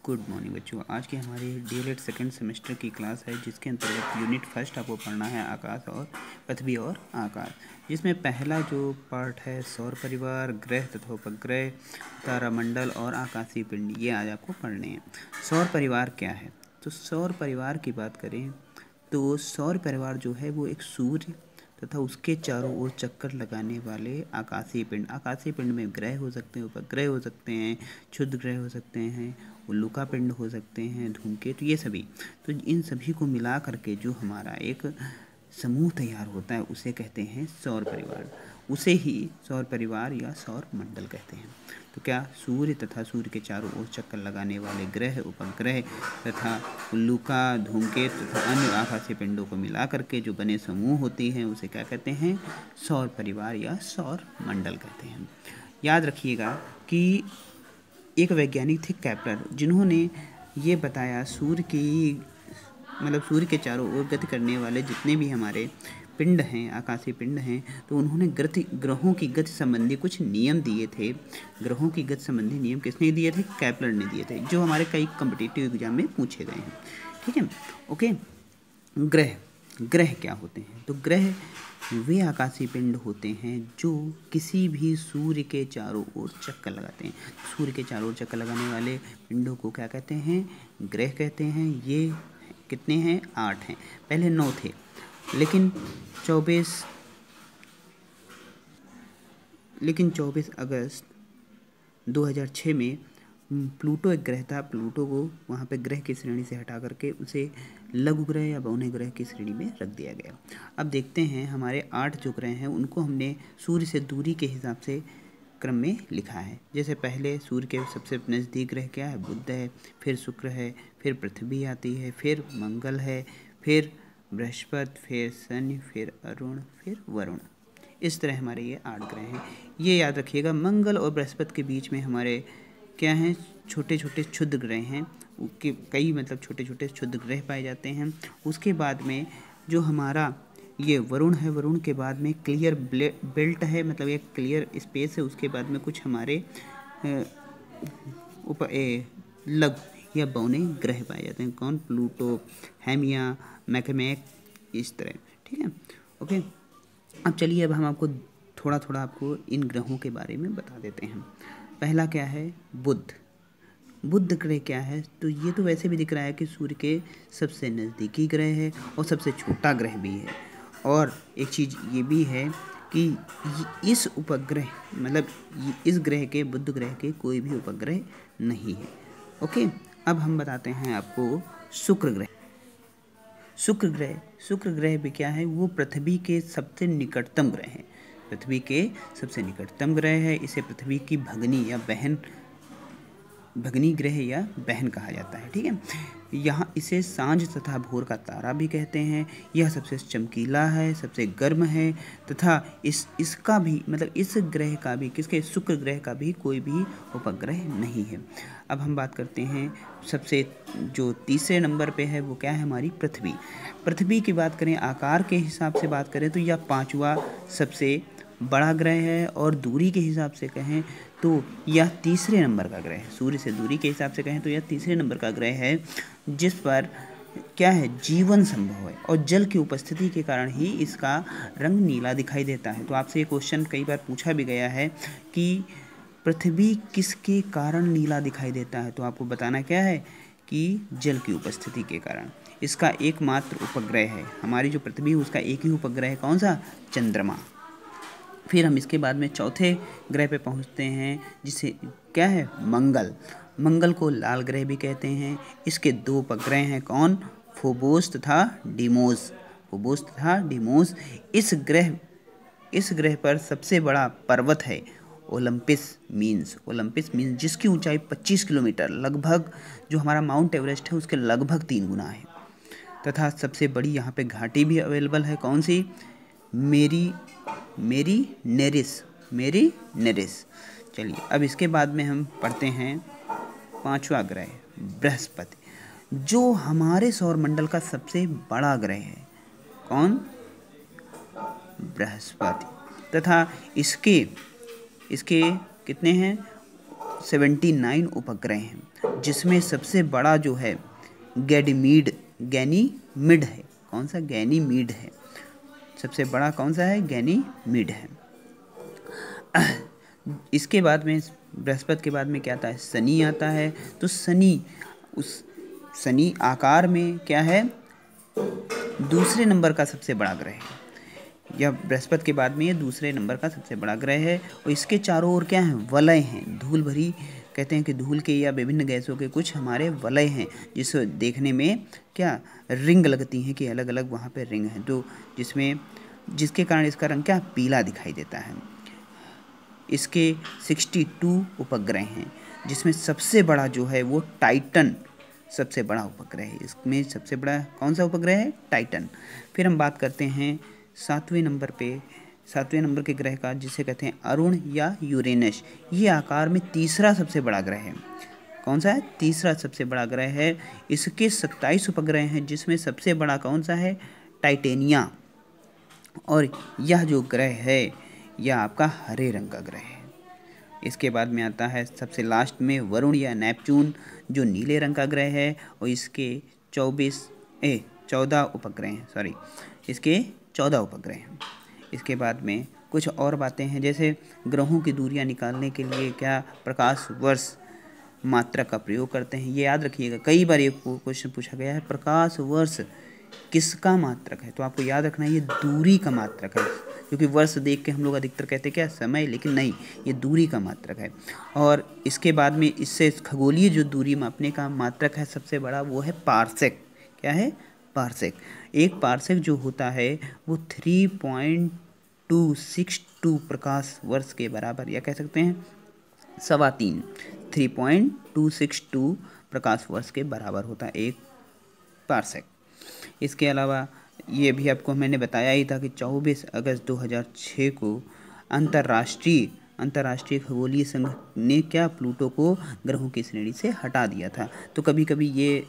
Good morning बच्चों। आज की हमारी डीएलएड सेकेंड सेमेस्टर की क्लास है, जिसके अंतर्गत यूनिट फर्स्ट आपको पढ़ना है आकाश और पृथ्वी और आकाश, जिसमें पहला जो पार्ट है सौर परिवार, ग्रह तथा उपग्रह, तारामंडल और आकाशीय पिंड, ये आज आपको पढ़ने हैं। सौर परिवार क्या है? तो सौर परिवार की बात करें तो सौर परिवार जो है वो एक सूर्य तथा उसके चारों ओर चक्कर लगाने वाले आकाशीय पिंड में ग्रह हो सकते हैं, उपग्रह हो सकते हैं, क्षुद्र ग्रह हो सकते हैं, उल्का पिंड हो सकते हैं, धूमकेतु, ये सभी। तो इन सभी को मिला करके जो हमारा एक समूह तैयार होता है उसे कहते हैं सौर परिवार। उसे ही सौर परिवार या सौर मंडल कहते हैं। तो क्या सूर्य तथा सूर्य के चारों ओर चक्कर लगाने वाले ग्रह, उपग्रह तथा उल्का, धूमकेतु तथा अन्य आकाशीय पिंडों को मिला करके जो बने समूह होती हैं उसे क्या कहते हैं? सौर परिवार या सौर मंडल कहते हैं। याद रखिएगा कि एक वैज्ञानिक थे केपलर, जिन्होंने ये बताया सूर्य सूर्य के चारों ओर गति करने वाले जितने भी हमारे पिंड हैं, आकाशीय पिंड हैं, तो उन्होंने ग्रहों की गति संबंधी कुछ नियम दिए थे। ग्रहों की गति संबंधी नियम किसने दिए थे? केपलर ने दिए थे, जो हमारे कई कॉम्पिटिटिव एग्जाम में पूछे गए हैं। ठीक है, ओके। ग्रह क्या होते हैं? तो ग्रह वे आकाशीय पिंड होते हैं जो किसी भी सूर्य के चारों ओर चक्कर लगाते हैं। सूर्य के चारों ओर चक्कर लगाने वाले पिंडों को क्या कहते हैं? ग्रह कहते हैं। ये कितने हैं? 8 हैं। पहले 9 थे, लेकिन 24 अगस्त 2006 में प्लूटो एक ग्रह था। प्लूटो को वहाँ पे ग्रह की श्रेणी से हटा करके उसे लघु ग्रह या बहुने ग्रह की श्रेणी में रख दिया गया। अब देखते हैं हमारे 8 जो ग्रह हैं उनको हमने सूर्य से दूरी के हिसाब से क्रम में लिखा है। जैसे पहले सूर्य के सबसे नज़दीक ग्रह क्या है? बुध है, फिर शुक्र है, फिर पृथ्वी आती है, फिर मंगल है, फिर बृहस्पति, फिर शनि, फिर अरुण, फिर वरुण। इस तरह हमारे ये 8 ग्रह हैं। ये याद रखिएगा, मंगल और बृहस्पति के बीच में हमारे क्या हैं? छोटे छोटे क्षुद्र ग्रह हैं। कई छोटे छोटे क्षुद्र ग्रह पाए जाते हैं। उसके बाद में जो हमारा ये वरुण है, वरुण के बाद में क्लियर बेल्ट है, मतलब एक क्लियर स्पेस है। उसके बाद में कुछ हमारे लघु या बौने ग्रह पाए जाते हैं। कौन? प्लूटो, हेमिया, मैकमेक, इस तरह। ठीक है, ओके। अब चलिए, अब हम आपको थोड़ा थोड़ा आपको इन ग्रहों के बारे में बता देते हैं। पहला क्या है? बुध। बुध ग्रह क्या है? तो ये तो वैसे भी दिख रहा है कि सूर्य के सबसे नज़दीकी ग्रह है और सबसे छोटा ग्रह भी है। और एक चीज़ ये भी है कि इस उपग्रह इस ग्रह के, बुध ग्रह के कोई भी उपग्रह नहीं है। ओके, अब हम बताते हैं आपको शुक्र ग्रह। शुक्र ग्रह भी क्या है? वो पृथ्वी के सबसे निकटतम ग्रह है। पृथ्वी के सबसे निकटतम ग्रह है। इसे पृथ्वी की भगनी ग्रह या बहन कहा जाता है। ठीक है, यहाँ इसे सांझ तथा भोर का तारा भी कहते हैं। यह सबसे चमकीला है, सबसे गर्म है तथा इसका भी इस ग्रह का भी, किसके? शुक्र ग्रह का भी कोई भी उपग्रह नहीं है। अब हम बात करते हैं सबसे जो तीसरे नंबर पे है वो क्या है? हमारी पृथ्वी। पृथ्वी की बात करें, आकार के हिसाब से बात करें तो यह 5वां सबसे बड़ा ग्रह है, और दूरी के हिसाब से कहें तो यह तीसरे नंबर का ग्रह है। सूर्य से दूरी के हिसाब से कहें तो यह तीसरे नंबर का ग्रह है, जिस पर क्या है? जीवन संभव है, और जल की उपस्थिति के कारण ही इसका रंग नीला दिखाई देता है। तो आपसे ये क्वेश्चन कई बार पूछा भी गया है कि पृथ्वी किसके कारण नीला दिखाई देता है? तो आपको बताना क्या है कि जल की उपस्थिति के कारण। इसका एकमात्र उपग्रह है, हमारी जो पृथ्वी है उसका एक ही उपग्रह है। कौन सा? चंद्रमा। फिर हम इसके बाद में चौथे ग्रह पे पहुंचते हैं, जिसे क्या है? मंगल। मंगल को लाल ग्रह भी कहते हैं। इसके 2 उपग्रह हैं। कौन? फोबोस तथा डिमोस। इस ग्रह पर सबसे बड़ा पर्वत है ओलंपिस मीन्स, जिसकी ऊंचाई 25 किलोमीटर, लगभग जो हमारा माउंट एवरेस्ट है उसके लगभग 3 गुना है। तथा सबसे बड़ी यहाँ पे घाटी भी अवेलेबल है। कौन सी? मेरी नेरिस। चलिए, अब इसके बाद में हम पढ़ते हैं 5वां ग्रह, बृहस्पति, जो हमारे सौर मंडल का सबसे बड़ा ग्रह है। कौन? बृहस्पति। तथा इसके कितने हैं? 79 उपग्रह हैं, जिसमें सबसे बड़ा जो है गैनीमीड है। कौन सा? गैनीमीड है। सबसे बड़ा कौन सा है? गैनीमीड है। इसके बाद में बृहस्पति के बाद में क्या आता है? शनि आता है। तो शनि आकार में क्या है? दूसरे नंबर का सबसे बड़ा ग्रह है। यह बृहस्पति के बाद में ये दूसरे नंबर का सबसे बड़ा ग्रह है और इसके चारों ओर क्या है? वलय हैं। धूल भरी, कहते हैं कि धूल के या विभिन्न गैसों के कुछ हमारे वलय हैं, जिस देखने में क्या रिंग लगती हैं कि अलग अलग वहाँ पे रिंग हैं, तो जिसके कारण इसका रंग क्या? पीला दिखाई देता है। इसके 62 उपग्रह हैं, जिसमें सबसे बड़ा जो है वो टाइटन सबसे बड़ा उपग्रह है। इसमें सबसे बड़ा कौन सा उपग्रह है? टाइटन। फिर हम बात करते हैं 7वें नंबर के ग्रह का, जिसे कहते हैं अरुण या यूरेनस। ये आकार में तीसरा सबसे बड़ा ग्रह है। कौन सा है? तीसरा सबसे बड़ा ग्रह है। इसके 27 उपग्रह हैं, जिसमें सबसे बड़ा कौन सा है? टाइटेनिया। और यह जो ग्रह है यह आपका हरे रंग का ग्रह है। इसके बाद में आता है सबसे लास्ट में वरुण या नेपच्यून, जो नीले रंग का ग्रह है और इसके 14 उपग्रह हैं। इसके 14 उपग्रह हैं। इसके बाद में कुछ और बातें हैं, जैसे ग्रहों की दूरियां निकालने के लिए क्या प्रकाश वर्ष मात्रक का प्रयोग करते हैं। ये याद रखिएगा, कई बार ये क्वेश्चन पूछा गया है, प्रकाश वर्ष किसका मात्रक है? तो आपको याद रखना है ये दूरी का मात्रक है, क्योंकि वर्ष देख के हम लोग अधिकतर कहते हैं क्या? समय, लेकिन नहीं, ये दूरी का मात्रक है। और इसके बाद में इससे खगोलीय जो दूरी मापने का मात्रक है सबसे बड़ा, वो है पारसेक। क्या है? पारसेक। एक पारसेक जो होता है वो 3.262 प्रकाश वर्ष के बराबर, या कह सकते हैं 3.262 प्रकाश वर्ष के बराबर होता है एक पारसेक। इसके अलावा ये भी आपको मैंने बताया ही था कि 24 अगस्त 2006 को अंतर्राष्ट्रीय खगोलीय संघ ने क्या प्लूटो को ग्रहों की श्रेणी से हटा दिया था। तो कभी कभी ये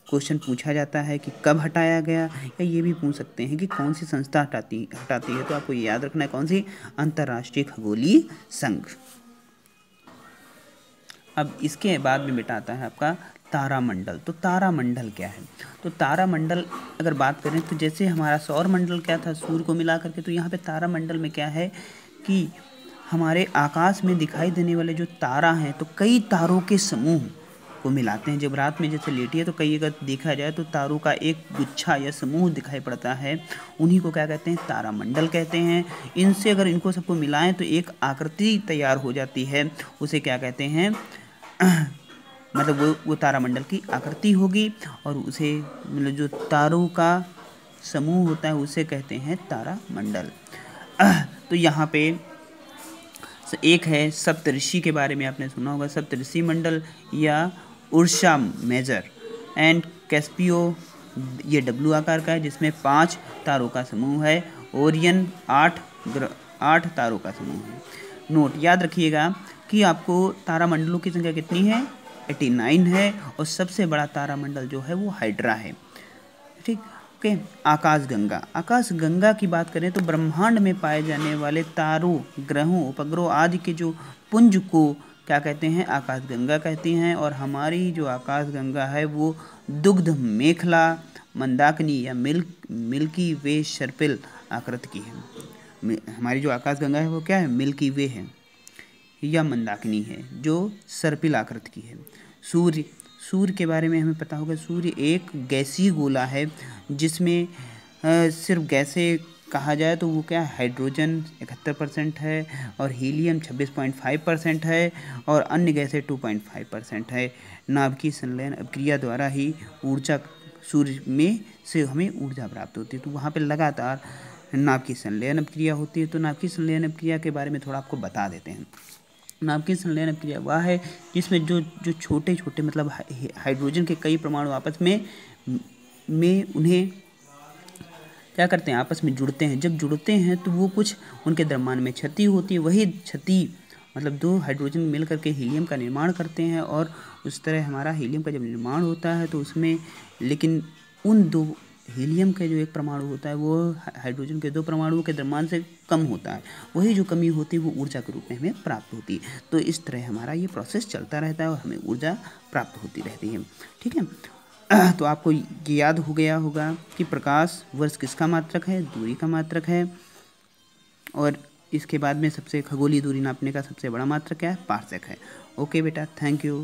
क्वेश्चन पूछा जाता है कि कब हटाया गया, या ये भी पूछ सकते हैं कि कौन सी संस्था हटाती है। तो आपको याद रखना है कौन सी? अंतर्राष्ट्रीय खगोलीय संघ। अब इसके बाद में बेटा आता है आपका तारामंडल। तो तारामंडल क्या है? तो तारामंडल अगर बात करें तो जैसे हमारा सौर मंडल क्या था, सूर्य को मिला करके, तो यहाँ पे तारामंडल में क्या है कि हमारे आकाश में दिखाई देने वाले जो तारा हैं, तो कई तारों के समूह को मिलाते हैं। जब रात में जैसे लेटी है तो कई अगर देखा जाए तो तारों का एक गुच्छा या समूह दिखाई पड़ता है, उन्हीं को क्या कहते हैं? तारामंडल कहते हैं। इनसे अगर इनको सबको मिलाएं तो एक आकृति तैयार हो जाती है, उसे क्या कहते हैं? मतलब वो तारामंडल की आकृति होगी, और उसे मतलब जो तारों का समूह होता है उसे कहते हैं तारामंडल। तो यहाँ पे एक है सप्तऋषि के बारे में आपने सुना होगा, सप्तऋषि मंडल या उर्सा मेजर एंड कैस्पियो, ये डब्लू आकार का है, जिसमें 5 तारों का समूह है। ओरियन 8 तारों का समूह है। नोट याद रखिएगा कि आपको तारामंडलों की संख्या कितनी है? 89 है, और सबसे बड़ा तारामंडल जो है वो हाइड्रा है। ठीक, ओके। आकाशगंगा की बात करें तो ब्रह्मांड में पाए जाने वाले तारों, ग्रहों, उपग्रहों आदि के जो पुंज को क्या कहते हैं? आकाशगंगा कहती हैं। और हमारी जो आकाशगंगा है वो दुग्ध मेखला, मंदाकिनी या मिल्की वे सर्पिल आकृति की है। हमारी जो आकाशगंगा है वो क्या है? मिल्की वे है या मंदाकिनी है, जो सर्पिल आकृति की है। सूर्य के बारे में हमें पता होगा, सूर्य एक गैसीय गोला है, जिसमें सिर्फ गैसें कहा जाए तो वो क्या? हाइड्रोजन 71% है, और हीलियम 26.5% है, और अन्य गैसें 2.5% है। नाभिकीय संलयन अभिक्रिया द्वारा ही ऊर्जा सूर्य में से हमें ऊर्जा प्राप्त होती है। तो वहाँ पे लगातार नाभिकीय संलयन अभिक्रिया होती है। तो नाभिकीय संलयन अभिक्रिया के बारे में थोड़ा आपको बता देते हैं। नाभिकीय संलयन अभिक्रिया वह है जिसमें जो छोटे छोटे मतलब हाइड्रोजन के कई परमाणु आपस में उन्हें क्या करते हैं? आपस में जुड़ते हैं। जब जुड़ते हैं तो वो कुछ उनके द्रव्यमान में क्षति होती है। वही क्षति मतलब 2 हाइड्रोजन मिल करके हीलियम का निर्माण करते हैं, और उस तरह हमारा हीलियम का जब निर्माण होता है तो उसमें, लेकिन उन 2 हीलियम का जो एक परमाणु होता है वो हाइड्रोजन के 2 परमाणुओं के द्रव्यमान से कम होता है। वही जो कमी होती है वो ऊर्जा के रूप में हमें प्राप्त होती है। तो इस तरह हमारा ये प्रोसेस चलता रहता है और हमें ऊर्जा प्राप्त होती रहती है। ठीक है। तो आपको ये याद हो गया होगा कि प्रकाश वर्ष किसका मात्रक है, दूरी का मात्रक है। और इसके बाद में सबसे खगोलीय दूरी नापने का सबसे बड़ा मात्रक क्या है, पार्सेक है। ओके बेटा, थैंक यू।